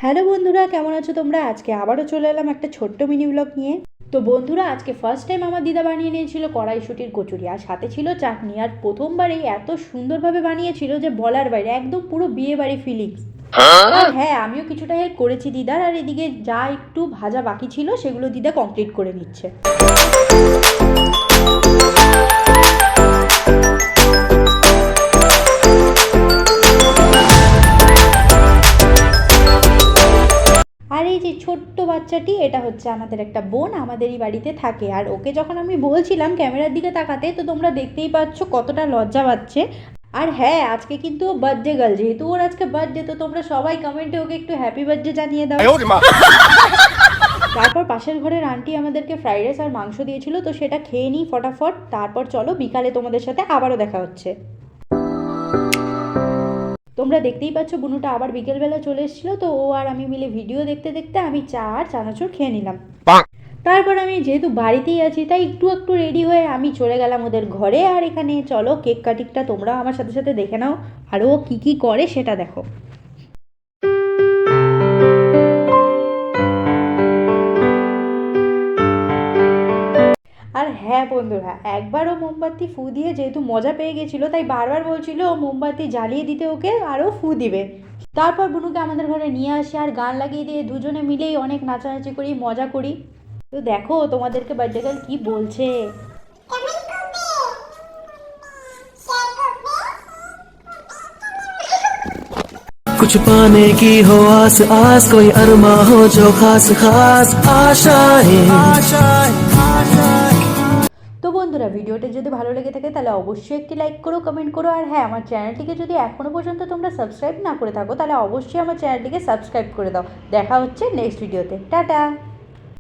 Hello বন্ধুরা, কেমন আছো তোমরা? আজকে আবারও চলে এলাম একটা ছোট্ট মিনি ব্লগ নিয়ে। তো বন্ধুরা, আজকে ফার্স্ট টাইম আমার দিদা বানিয়ে নিয়েছিল কড়াইশুঁটির কচুরি, আর সাথে ছিল চাটনি। আর প্রথমবারেই এত সুন্দরভাবে বানিয়েছিল যে বলার বাইরে, একদম পুরো বিয়ে বাড়ি ফিলিংস। আর হ্যাঁ, আমিও কিছুটা হেল্প করেছি দিদার। আর এদিকে যা একটু ভাজা বাকি ছিল সেগুলো দিদা কমপ্লিট করে নিচ্ছে। আর এই যে ছোট্ট বাচ্চাটি, এটা হচ্ছে আমাদের একটা বোন, আমাদেরই বাড়িতে থাকে। আর ওকে যখন আমি বলছিলাম ক্যামেরার দিকে তাকাতে, তো তোমরা দেখতেই পাচ্ছ কতটা লজ্জা পাচ্ছে। আর হ্যাঁ, আজকে কিন্তু ও বার্থডে গার্ল, যেহেতু ওর আজকে বার্থডে, তো তোমরা সবাই কমেন্টে ওকে একটু হ্যাপি বার্থডে জানিয়ে দাও। তারপর পাশের ঘরের আন্টি আমাদেরকে ফ্রাইড রাইস আর মাংস দিয়েছিল, তো সেটা খেয়ে নিই ফটাফট। তারপর চলো, বিকালে তোমাদের সাথে আবারও দেখা হচ্ছে। তোমরা দেখতেই পাচ্ছ বুনুটা আবার বিকেলবেলা চলে এসেছিলো, তো ও আর আমি মিলে ভিডিও দেখতে দেখতে আমি চা আর চানাচুর খেয়ে নিলাম। তারপর আমি যেহেতু বাড়িতেই আছি, তাই একটু একটু রেডি হয়ে আমি চলে গেলাম ওদের ঘরে। আর এখানে চলো কেক কাটিংটা তোমরা আমার সাথে সাথে দেখে নাও, আর ও কী কী করে সেটা দেখো। আর হ্যাঁ বন্ধুরা, একবারও মোমবাতি ফু দিয়ে যেহেতু মজা পেয়ে গেছিলো, তাই বারবার বলছিল ও মোমবাতি জ্বালিয়ে দিতে ওকে, আরও ফু দিবে। তারপর বুনুকে আমাদের ঘরে নিয়ে আসি আর গান লাগিয়ে দিয়ে দুজনে মিলেই অনেক নাচানাচি করি, মজা করি। তো দেখো তোমাদেরকে বার্থডে গার্ল কি বলছে। कुछ पाने की हो आस आस, कोई अरमा हो जो खास खास आशाएं। তো বন্ধুরা, ভিডিওটা যদি ভালো লেগে থাকে তাহলে অবশ্যই একটি লাইক করো, কমেন্ট করো। আর হ্যাঁ, আমার চ্যানেলটিকে যদি এখনও পর্যন্ত তোমরা সাবস্ক্রাইব না করে থাকো, তাহলে অবশ্যই আমার চ্যানেলটিকে সাবস্ক্রাইব করে দাও। দেখা হচ্ছে নেক্সট ভিডিওতে। টাটা।